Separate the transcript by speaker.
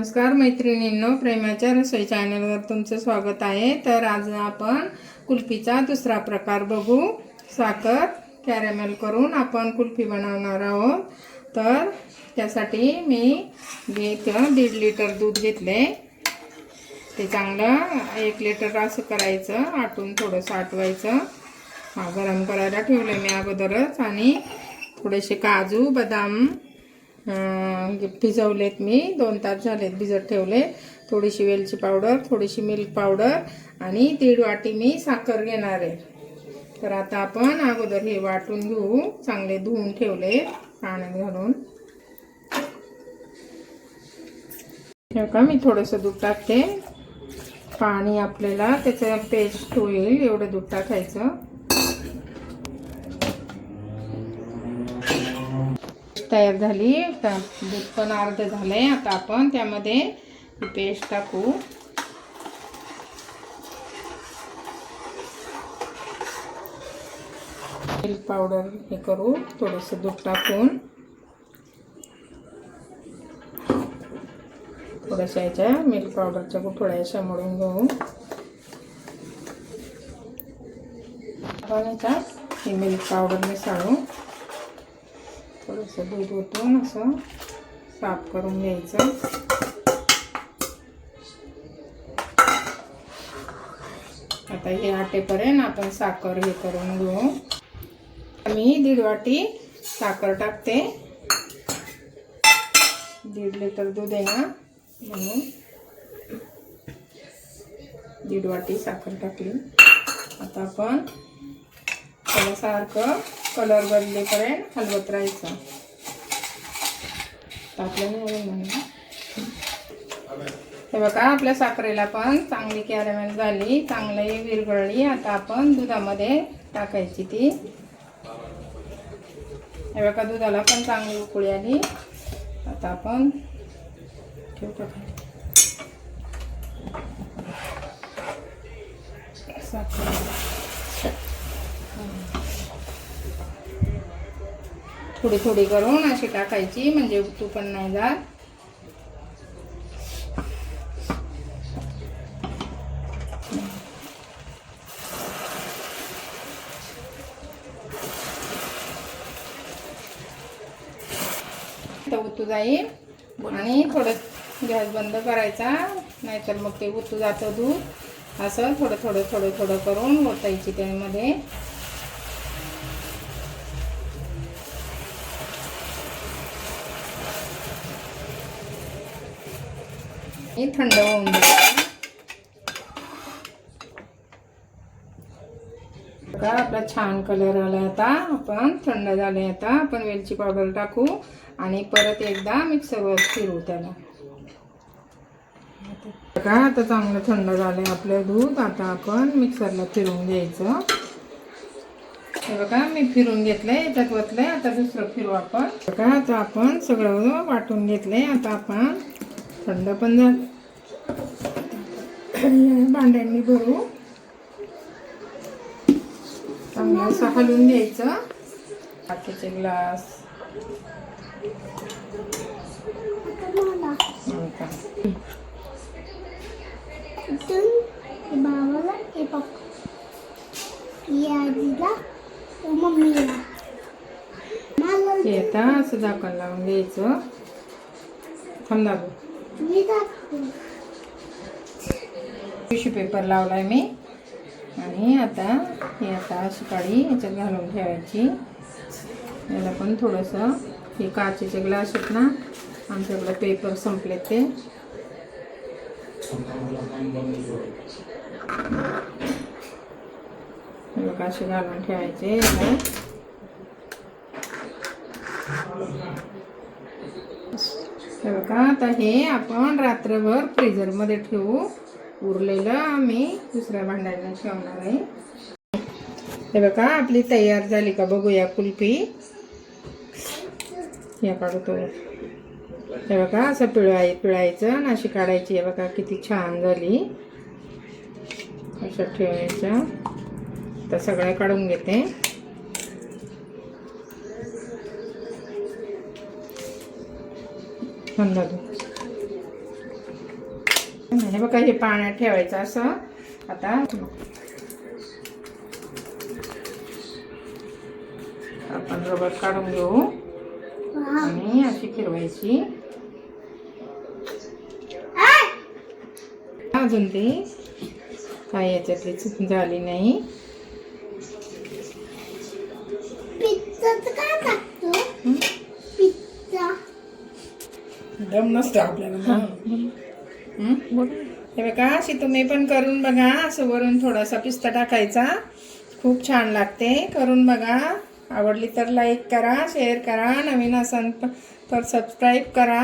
Speaker 1: नमस्कार मैत्रिणींनो, प्रेमाच्या रसोई चॅनलवर तुमचं स्वागत आहे। तर आज आपण कुल्फीचा दुसरा प्रकार बघू। साखर कॅरमेल करून आपण कुल्फी बनवणार आहोत। तर त्यासाठी मी 1.5 लिटर दूध घेतले। ते चांगलं 1 लिटर असं करायचं, आटून थोडंसं आटवायचं। गरम करायला ठेवले मी अगोदरच। आणि थोडेसे काजू बदाम भिजवलेत मी, 2 तास झालेत भिजत ठेवले। थोडीशी वेलची पावडर, थोडीशी मिल्क पावडर आणि 1.5 वाटी मी साखर घेणार आहे। तर आता आपण अगोदर हे वाटून घेऊ। चांगले धुवून ठेवले पाण्यात घालून। का मी थोडंसं दूध टाकते, पाणी आपल्याला त्याचं पेस्ट होईल एवढं दूध टाकायचं। तयार झाली, दूध पण अर्ध झालंय। आता आपण त्यामध्ये पेस्ट टाकू। मिल्क पावडर हे करू, थोडंसं दूध टाकून थोड्याशा याच्या मिल्क पावडरच्या गुठळ्या अशा मळून घेऊ। ही मिल्क पावडर मिसळू, थोडंसं दूध ओतून असं साफ करून घ्यायचं। आता हे आटेपर्यंत आपण साखर हे करून घेऊ। मी 1.5 वाटी साखर टाकते। 1.5 लिटर दूध आहे ना, म्हणून 1.5 वाटी साखर टाकली। आता आपण त्याला सारखं कलर बदलेपर्यंत हलवत राहायचं। हे बघा, आपल्या साखरेला पण चांगली कॅरमेल झाली, चांगली विरघळली। आता आपण दुधामध्ये टाकायची ती। हे बघा, दुधाला पण चांगली उकळी आली। आता आपण थोडी थोडी करून अशी टाकायची, म्हणजे उतू पण नाही जात। उतू जाईल आणि थोडं गॅस बंद करायचा, नाहीतर मग ते उतू जातं दूध। असं थोडं थोडं थोडं थोडं करून ओतायची त्यामध्ये। हे थंड होऊन जाईल। बघा, आपला छान कलर आला। आता आपण थंड झाले, आता आपण वेलची पावडर टाकू आणि परत एकदा मिक्सरवर फिरवू त्याला। बघा, आता चांगलं थंड झालंय आपलं दूध। आता आपण मिक्सरला फिरवून घ्यायचं। हे बघा, मी फिरवून घेतलंय, याच्यात ओतलंय। आता दुसरं फिरवू आपण। बघा, आता आपण सगळं वाटून घेतलंय। आता आपण थंड पण झालं, भांड्यांनी भरू, चांगलं असं हलवून घ्यायचं। काचेचे ग्लास, आता असं झाकण लावून घ्यायचं। थांब, टिश्यू पेपर लावलाय मी। आणि आता हे अशी काडी याच्यात घालून ठेवायची। याला पण थोडंसं, हे काचेचे ग्लास आहेत ना, आमच्याकडे पेपर संपले ते। असे घालून ठेवायचे। हे बघा, आता हे आपण रात्रभर फ्रीजर मध्ये ठेवू। उरलेलं आम्ही दुसऱ्या भांड्याला ठेवणार आहे। हे बघा, आपली तयार झाली का बघूया कुल्फी। हे काढतो। हे बघा, असं पिळायचं आणि अशी काढायची। हे बघा, किती छान झाली। असं ठेवायचं। तर सगळं काढून घेते। हे बघा, हे पाण्यात ठेवायचं असं. आता आपण रबर काढून घेऊ आणि अशी फिरवायची. अजून ती काय याच्यातली चूक झाली नाही. दम नसतो आपल्याला. हे बघा, अशी तुम्ही पण करून बघा. असं वरून थोडासा पिस्ता टाकायचा, खूप छान लागते. करून बघा. आवडली तर लाईक करा, शेअर करा, नवीन असाल तर सबस्क्राईब करा.